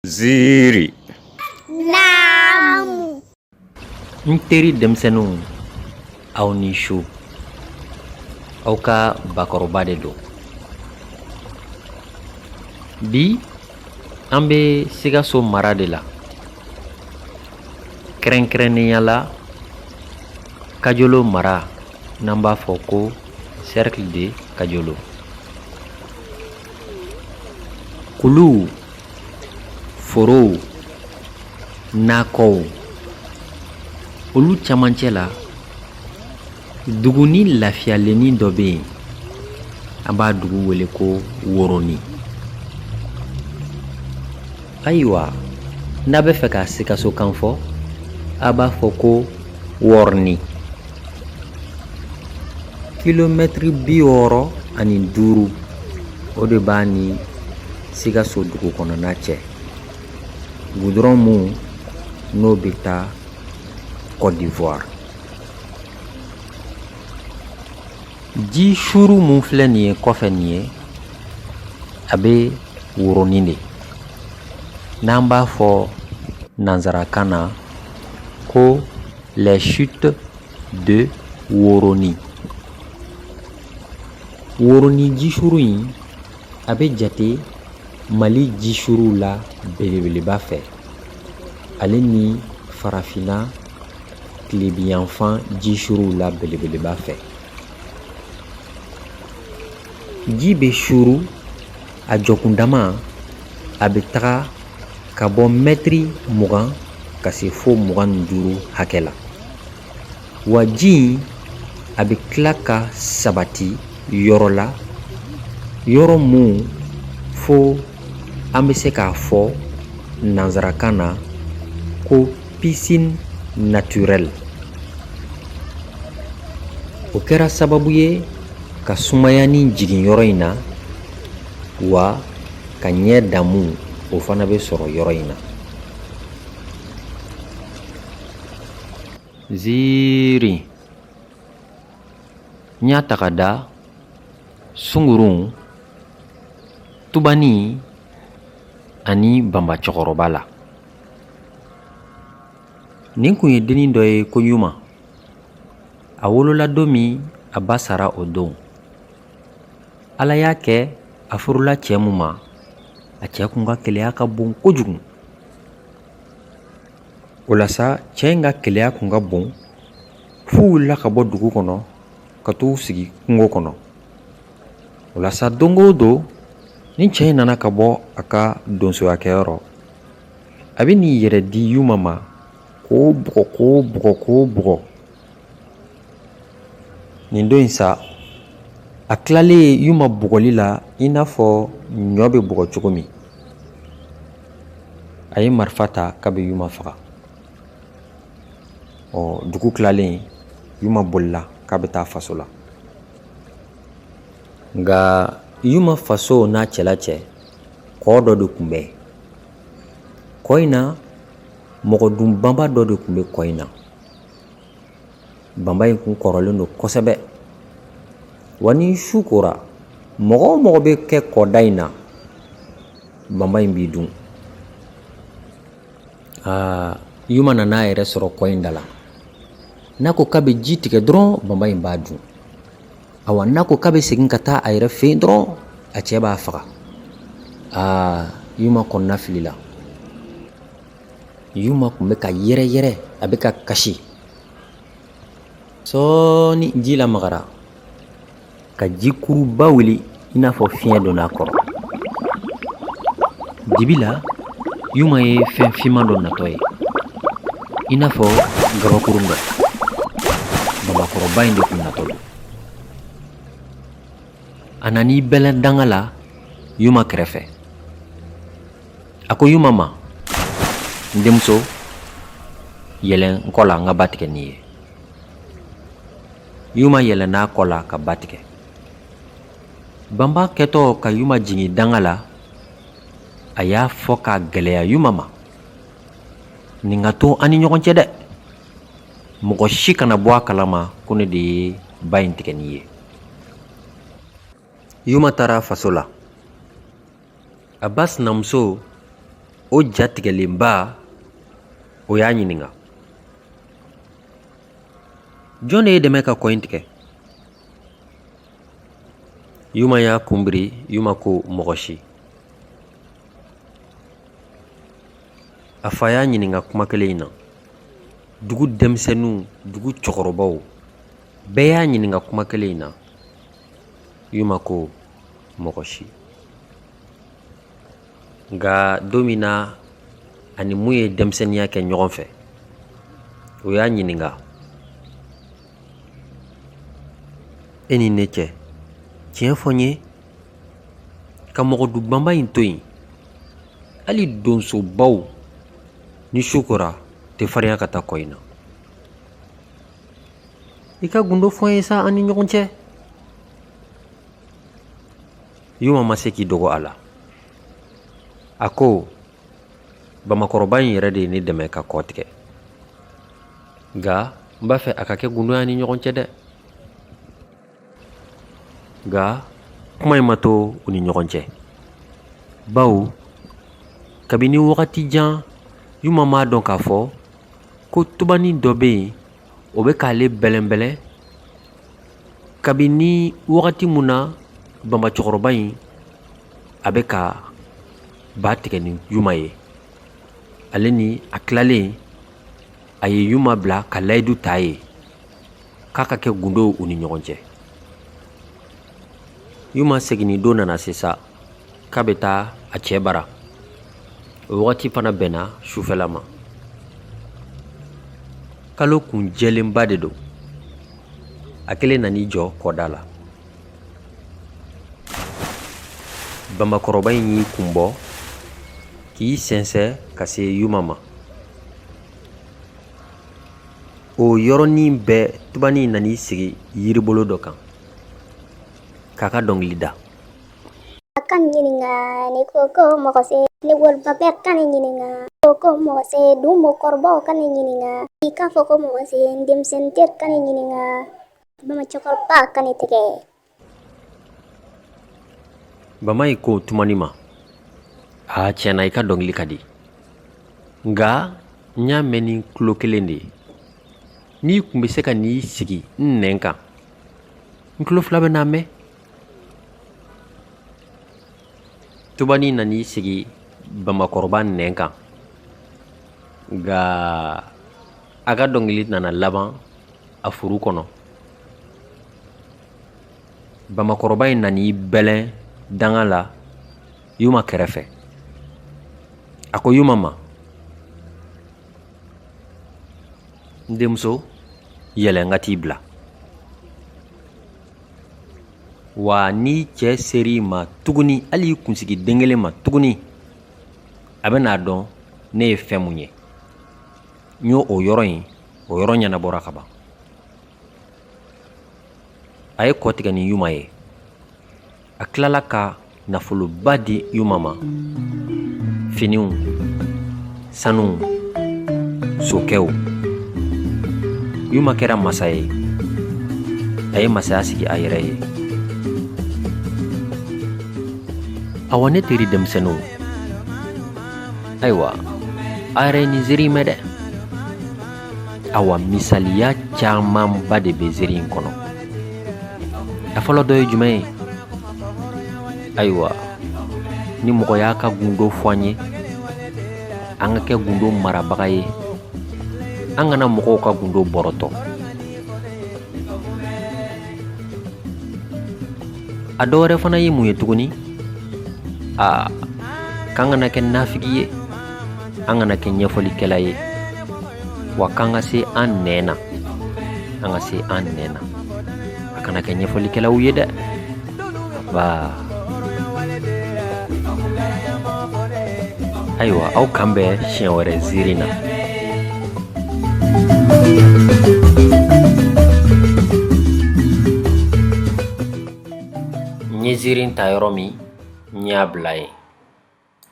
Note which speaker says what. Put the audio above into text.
Speaker 1: Ziiri.
Speaker 2: Naamu.
Speaker 3: N teri denmisɛnninw aw ni su. Aw ka bakɔrɔba de don. Bi an bɛ Sikaso mara de la. Kɛrɛnkɛrɛnnenya la Kajolo mara n'an b'a fɔ ko Cercle de Kajolo. Kuluw, forow, nakɔw, olu camancɛ la duguni lafiyalennin dɔ bɛ yen. An b'a dugu wele ko Woroni. Ayiwa, n'a bɛ fɛ ka Sikaso kan fɔ, a b'a fɔ ko Wɔrni. Kilomɛtiri 65 o de b'a ni Sikaso dugu kɔnɔna cɛ. Goudron mun n'o bɛ taa Côte d'Ivoire. Ji suru mun filɛ nin ye kɔfɛ nin ye, a bɛ Woroni de. N'an b'a fɔ nanzarakan na ko les chutes de Woroni. Woroni jisuru in a bɛ jate Mali jisuru la belebeleba fɛ. Ale ni Farafina tilebiyanfan jisuru la belebeleba fɛ. Ji bɛ suru a jɔkundama a bɛ taga ka bɔ mɛtiri 20 ka se fo 25 hakɛ la. Wa ji in a bɛ tila ka sabati yɔrɔ la, yɔrɔ mun fo an bɛ se k'a fɔ nanzarakan na ko piscine naturelle. O kɛra sababu ye ka sumayani jigin yɔrɔ in na, wa ka ɲɛ damu o fana bɛ sɔrɔ yɔrɔ in na. Ziiri. N y'a ta ka da Sungurun, Tubani ani Banba cɛkɔrɔba la. Nin kun ye dennin dɔ ye ko Yuma. A wolola don min a ba sara o don. Ala y'a kɛ a furula cɛ mun ma, a cɛ kun ka keleya ka bon kojugu. O la sa, cɛ in ka keleya kun ka bon f'u wulila ka bɔ dugu kɔnɔ ka t'u sigi kungo kɔnɔ. O la sa, don o don ni cɛ in nana ka bɔ a ka donsoyakɛyɔrɔ, a bɛ n'i yɛrɛ di Yuma ma k'o bugɔ. Nin don in sa, a tilalen Yuma bugɔli la i n'a fɔ ɲɔ bɛ bugɔ cogo min, a ye marifa ta k'a bɛ Yuma faga. Dugu tilalen, Yuma bolila k'a bɛ taa faso la. Nka Yuma faso n'a cɛla cɛ, kɔ dɔ de tun bɛ yen. Kɔ in na, mɔgɔ dunbanba dɔ de tun bɛ kɔ in na. Banba in kun kɔrɔlen don kosɛbɛ. Wa ni su kora, mɔgɔ o mɔgɔ bɛ kɛ kɔda in na, Banba in b'i dun. Yuma nana a yɛrɛ sɔrɔ kɔ in da la. N'a ko k'a bɛ ji tigɛ dɔrɔn, Banba in b'a dun. Awa, n'a ko k'a bɛ segin ka taa a yɛrɛ fɛ yen dɔrɔn, a cɛ b'a faga. Yuma kɔnɔna filila. Yuma kun bɛ ka yɛrɛ, a bɛ ka kasi. Sɔɔni ji lamagara, ka jikuruba wuli i n'a fɔ fiɲɛ donna a kɔrɔ. Dibi la, Yuma ye fɛn finman dɔ natɔ ye, i n'a fɔ gabakurun dɔ. Babakɔrɔba in de kun natɔ don. A nan'i bɛlɛn danga la Yuma kɛrɛfɛ. A ko Yuma ma, n denmuso, yɛlɛn n kɔ la n ka ba tigɛ n'i ye. Yuma yɛlɛnna a kɔ la ka ba tigɛ. Banba kɛtɔ ka Yuma jigin danga la, a y'a fɔ k'a gɛlɛya Yuma ma. Nin ka to an ni ɲɔgɔn cɛ dɛ. Mɔgɔ si kana bɔ a kalama ko ne de ye ba in tigɛ n'i ye. Yuma taara faso la. A ba sinamuso o jatigɛlenba o y'a ɲininga, jɔn de ye dɛmɛ ka kɔ in tigɛ? Yuma y'a kunbiri. Yuma ko mɔgɔ si. A fa y'a ɲininga kuma kelen in na. Dugu denmisɛnninw, dugu cɛkɔrɔbaw bɛɛ y'a ɲininga kuma kelen in na. Yuma ko mɔgɔ si. Nka don min na ani mun ye denmisɛnniya kɛ ɲɔgɔn fɛ, o y'a ɲininga, e ni ne cɛ, tiɲɛ fɔ n ye, ka mɔgɔ dubanba in to yen, hali donsobaw ni su kora tɛ farinya ka taa kɔ in na. I ka gundo fɔ n ye sa an ni ɲɔgɔn cɛ. Yuma ma se k'i dogo a la. A ko bamakɔrɔba in yɛrɛ de ye ne dɛmɛ ka kɔ tigɛ, nka n b'a fɛ a ka kɛ gundoya ni ɲɔgɔn cɛ dɛ. Nka kuma in ma to u ni ɲɔgɔn cɛ, bawo kabini wagati jan Yuma m'a dɔn k'a fɔ ko tubanin dɔ bɛ yen o bɛ k'ale bɛlɛnbɛlɛn kabini wagati mun na Bama cɛkɔrɔba in a bɛ ka ba tigɛ ni Yuma ye. Ale ni a tilalen, a ye Yuma bila ka layidu ta ye k'a ka kɛ gundo u ni ɲɔgɔn cɛ. Yuma seginni don nana se sa k'a bɛ taa a cɛ bara. O wagati fana bɛnna sufɛla ma. Kalo kun jɛlenba de don. A kelen nan'i jɔ kɔda la. Bamakɔrɔba in y'i kun bɔ k'i sɛnsɛn ka se Yuma ma. O yɔrɔnin bɛɛ tubanin nan'i sigi yiribolo dɔ kan k'a ka dɔnkili da.
Speaker 1: Kan ɲininga ne ko mɔgɔ se ne woloba bɛɛ kan ne ɲininga ko mɔgɔ se dumɔkɔrɔbaw kan ne ɲininga i k'a fɔ ko mɔgɔ se denmisɛnnin tɛ kan ne ɲininga Bama cɛkɔrɔba kan ne tigɛ.
Speaker 3: Bama yi ko tumani ma, tiɲɛna i ka dɔnkili ka di, nka n y'a mɛn ni tulo kelen de ye. N'i kun bɛ se ka n'i sigi n nɛn kan, n tulo fila bɛ n'a mɛn. Tubani nan'i sigi Bamakɔrɔba nɛn kan, nka a ka dɔnkili nana laban a furu kɔnɔ. Bamakɔrɔba in nan'i bɛlɛn danga la Yuma kɛrɛfɛ. A ko Yuma ma, n denmuso, yɛlɛ n ka t'i bila. Wa n'i cɛ ser'i ma tuguni, hali i kunsigi den kelen ma tuguni, a bɛ n'a dɔn ne ye fɛn mun ye. N y'o o yɔrɔ ɲɛnabɔra ka ban. A ye kɔ tigɛ ni Yuma ye. A tilala ka nafoloba di Yuma ma. Finiw, sanuw, sokɛw. Yuma kɛra masa ye. A ye masaya sigi a yɛrɛ ye. Awa ne teri denmisɛnninw, ayiwa a yɛrɛ ye nin ziiri in mɛn dɛ. Awa misaliya camanba de bɛ ziiri in kɔnɔ. A fɔlɔ dɔ ye jumɛn ye? Ayiwa, ni mɔgɔ y'a ka gundo fɔ an ye, an ka kɛ gundo marabaga ye. An kana mɔgɔw ka gundo bɔrɔtɔ. A dɔ wɛrɛ fana ye mun ye tuguni? K'an kana kɛ nafigi ye, an kana kɛ ɲɛfɔlikɛla ye, wa k'an ka se an nɛn na. An ka se an nɛn na. A kana kɛ ɲɛfɔlikɛlaw ye dɛ. Ayiwa, aw kan bɛn siɲɛ wɛrɛ ziiri na. N ye ziiri ta yɔrɔ min, n y'a bila yen.